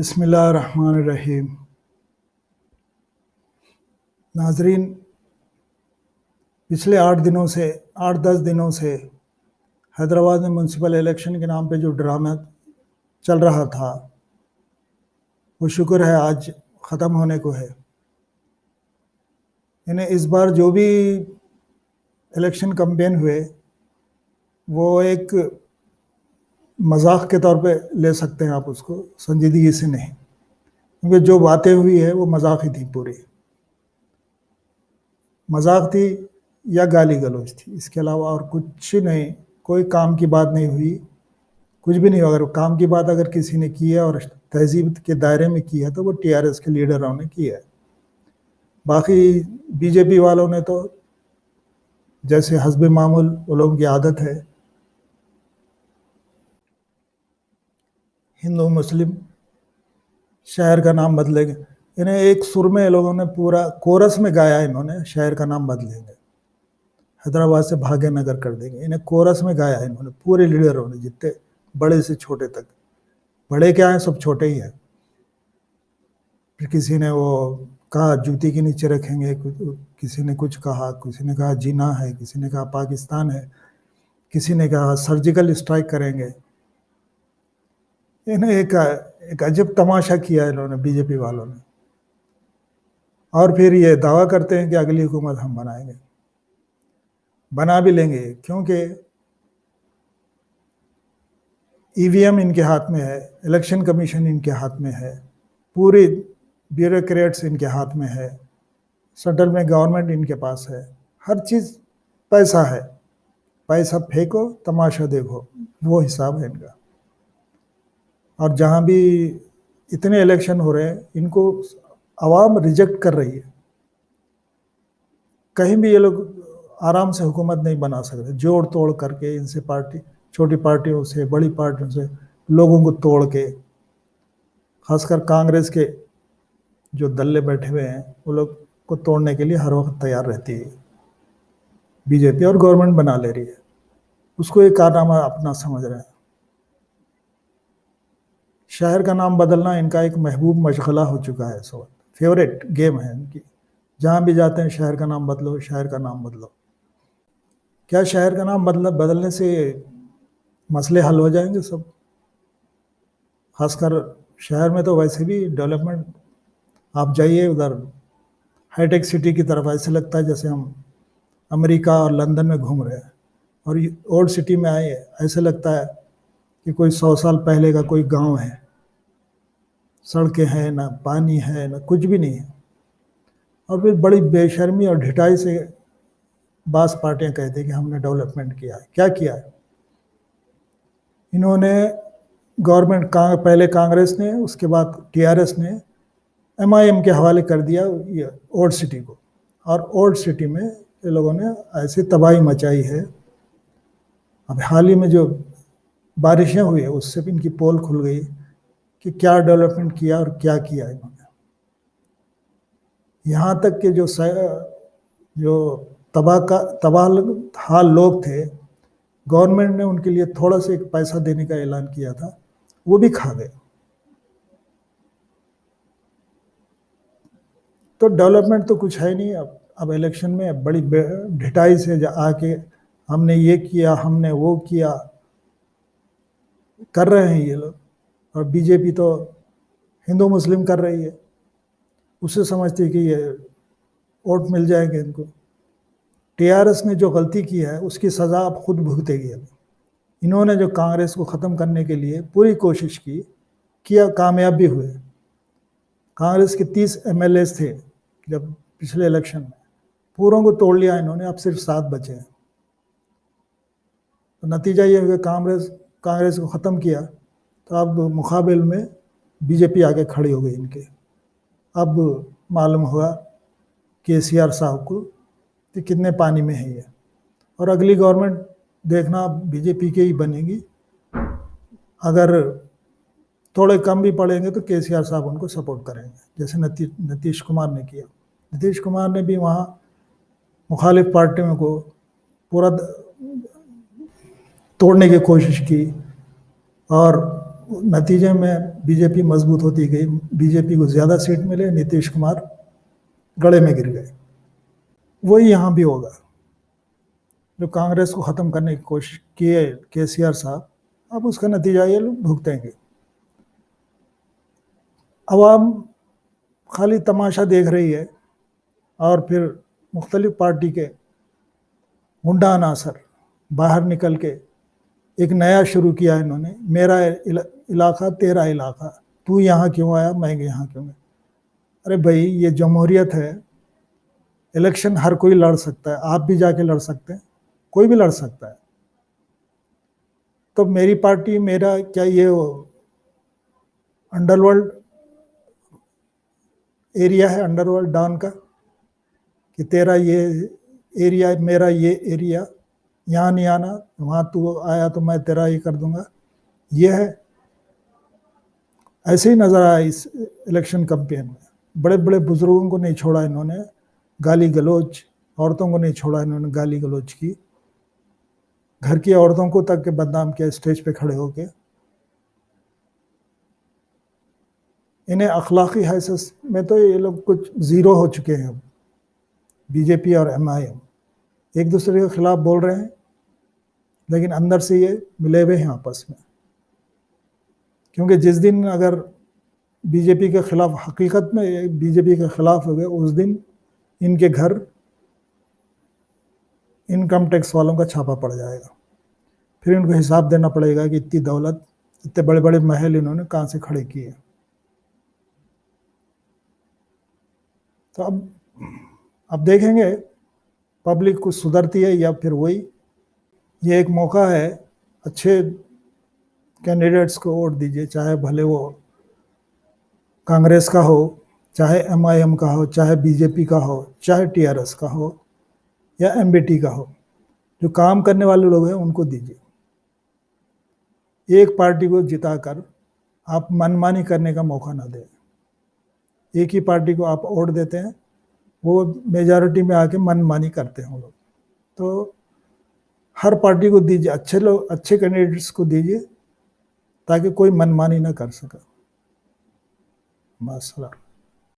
बिस्मिल्लाहिर्रहमानिर्रहीम। नाजरीन, पिछले 8-10 दिनों से हैदराबाद में म्यूनसिपल इलेक्शन के नाम पे जो ड्रामा चल रहा था, वो शुक्र है आज ख़त्म होने को है। इन्हें इस बार जो भी इलेक्शन कैंपेन हुए वो एक मजाक के तौर पे ले सकते हैं आप उसको, संजीदगी से नहीं, क्योंकि जो बातें हुई है वो मजाक ही थी, पूरी मजाक थी या गाली गलौज थी। इसके अलावा और कुछ नहीं, कोई काम की बात नहीं हुई, कुछ भी नहीं। अगर काम की बात अगर किसी ने की है और तहजीब के दायरे में की है तो वो टीआरएस के लीडरों ने की है। बाकी बीजेपी वालों ने तो जैसे हस्ब मामूल वो लोगों की आदत है, हिंदू मुस्लिम शहर का नाम बदलेंगे। इन्हें एक सुर में लोगों ने पूरा कोरस में गाया, इन्होंने शहर का नाम बदलेंगे, हैदराबाद से भाग्यनगर कर देंगे। इन्हें कोरस में गाया इन्होंने, पूरे लीडरों ने, जितने बड़े से छोटे तक। बड़े क्या हैं, सब छोटे ही हैं। फिर किसी ने वो कहा जूती के नीचे रखेंगे, किसी ने कुछ कहा, किसी ने कहा जीना है, किसी ने कहा पाकिस्तान है, किसी ने कहा सर्जिकल स्ट्राइक करेंगे। इन्हें एक अजब तमाशा किया इन्होंने, बीजेपी वालों ने। और फिर ये दावा करते हैं कि अगली हुकूमत हम बनाएंगे, बना भी लेंगे, क्योंकि ईवीएम इनके हाथ में है, इलेक्शन कमीशन इनके हाथ में है, पूरी ब्यूरोक्रेट्स इनके हाथ में है, सेंट्रल में गवर्नमेंट इनके पास है, हर चीज़ पैसा है। पैसा फेंको, तमाशा देखो, वो हिसाब है इनका। और जहाँ भी इतने इलेक्शन हो रहे हैं, इनको आवाम रिजेक्ट कर रही है। कहीं भी ये लोग आराम से हुकूमत नहीं बना सकते, जोड़ तोड़ करके इनसे, पार्टी, छोटी पार्टियों से, बड़ी पार्टियों से लोगों को तोड़ के। खासकर कांग्रेस के जो दल्ले बैठे हुए हैं, वो लोग को तोड़ने के लिए हर वक्त तैयार रहती है बीजेपी, और गवर्नमेंट बना ले रही है। उसको एक कारनामा अपना समझ रहे हैं। शहर का नाम बदलना इनका एक महबूब मशगला हो चुका है, इस वक्त फेवरेट गेम है इनकी। जहाँ भी जाते हैं शहर का नाम बदलो, शहर का नाम बदलो। क्या शहर का नाम बदलने से मसले हल हो जाएंगे सब? खासकर शहर में तो वैसे भी डेवलपमेंट, आप जाइए उधर हाईटेक सिटी की तरफ, ऐसे लगता है जैसे हम अमेरिका और लंदन में घूम रहे हैं। और ओल्ड सिटी में आए, ऐसे लगता है कि कोई 100 साल पहले का कोई गांव है। सड़कें हैं, ना पानी है, ना कुछ भी नहीं है। और फिर बड़ी बेशर्मी और ढिठाई से बास पार्टियां कहती हैं कि हमने डेवलपमेंट किया है। क्या किया है इन्होंने? गवर्नमेंट पहले कांग्रेस ने, उसके बाद टीआरएस ने एमआईएम के हवाले कर दिया ये ओल्ड सिटी को। और ओल्ड सिटी में ये लोगों ने ऐसी तबाही मचाई है। अब हाल ही में जो बारिशें हुई है, उससे भी इनकी पोल खुल गई कि क्या डेवलपमेंट किया और क्या किया इन्होंने। यहाँ तक कि जो तबाह हाल लोग थे, गवर्नमेंट ने उनके लिए थोड़ा सा एक पैसा देने का ऐलान किया था, वो भी खा गए। तो डेवलपमेंट तो कुछ है नहीं। अब इलेक्शन में बड़ी ढिठाई से आके हमने ये किया, हमने वो किया, कर रहे हैं ये लोग। और बीजेपी तो हिंदू मुस्लिम कर रही है, उससे समझती है कि ये वोट मिल जाएंगे इनको। टीआरएस ने जो गलती की है उसकी सज़ा अब खुद भुगतेगी। अब इन्होंने जो कांग्रेस को ख़त्म करने के लिए पूरी कोशिश की, किया, कामयाब भी हुए। कांग्रेस के 30 एमएलए थे जब पिछले इलेक्शन में, पूरों को तोड़ लिया इन्होंने, अब सिर्फ 7 बचे हैं। तो नतीजा ये हुआ, कांग्रेस को ख़त्म किया, तो अब मुकाबले में बीजेपी आके खड़ी हो गई इनके। अब मालूम हुआ केसीआर साहब को कि कितने पानी में है ये। और अगली गवर्नमेंट देखना बीजेपी की ही बनेगी। अगर थोड़े कम भी पड़ेंगे तो केसीआर साहब उनको सपोर्ट करेंगे, जैसे नीतीश कुमार ने किया। नीतीश कुमार ने भी वहाँ मुखालिफ पार्टियों को पूरा तोड़ने की कोशिश की, और नतीजे में बीजेपी मजबूत होती गई, बीजेपी को ज़्यादा सीट मिले, नीतीश कुमार गड़े में गिर गए। वही यहाँ भी होगा। जो कांग्रेस को ख़त्म करने की कोशिश किए केसीआर साहब, अब उसका नतीजा ये लोग भुगतेंगे। अवाम खाली तमाशा देख रही है और फिर मुख्तलिफ पार्टी के गुंडा अनासर बाहर निकल के एक नया शुरू किया इन्होंने, मेरा इलाका तेरा इलाका, तू यहाँ क्यों आया, मैं यहाँ क्यों गया। अरे भाई, ये जमहूरियत है, इलेक्शन हर कोई लड़ सकता है, आप भी जाके लड़ सकते हैं, कोई भी लड़ सकता है। तो मेरी पार्टी, मेरा क्या ये अंडरवर्ल्ड एरिया है, अंडरवर्ल्ड डॉन का, कि तेरा ये एरिया मेरा ये एरिया, यहाँ नहीं आना, वहाँ तू आया तो मैं तेरा ये कर दूंगा, ये है। ऐसे ही नज़र आया इस इलेक्शन कैंपेन में। बड़े बड़े बुजुर्गों को नहीं छोड़ा इन्होंने, गाली गलौज, औरतों को नहीं छोड़ा इन्होंने गाली गलौज की, घर की औरतों को तक के बदनाम किया स्टेज पे खड़े होके। इन्हें अखलाकी हैसियत में तो ये लोग कुछ ज़ीरो हो चुके हैं। अब बीजेपी और एमआईएम एक दूसरे के खिलाफ बोल रहे हैं, लेकिन अंदर से ये मिले हुए हैं आपस में। क्योंकि जिस दिन अगर बीजेपी के खिलाफ, हकीकत में बीजेपी के खिलाफ हो गए, उस दिन इनके घर इनकम टैक्स वालों का छापा पड़ जाएगा। फिर इनको हिसाब देना पड़ेगा कि इतनी दौलत, इतने बड़े बड़े महल इन्होंने कहाँ से खड़े किए। तो अब देखेंगे पब्लिक कुछ सुधरती है या फिर वही। ये एक मौका है, अच्छे कैंडिडेट्स को वोट दीजिए, चाहे भले वो कांग्रेस का हो, चाहे एमआईएम का हो, चाहे बीजेपी का हो, चाहे टीआरएस का हो या एमबीटी का हो। जो काम करने वाले लोग हैं उनको दीजिए। एक पार्टी को जिताकर आप मनमानी करने का मौका ना दें। एक ही पार्टी को आप वोट देते हैं, वो मेजॉरिटी में आके मनमानी करते हैं वो लोग। तो हर पार्टी को दीजिए, अच्छे लोग, अच्छे कैंडिडेट्स को दीजिए, ताकि कोई मनमानी ना कर सके। माशाल्लाह।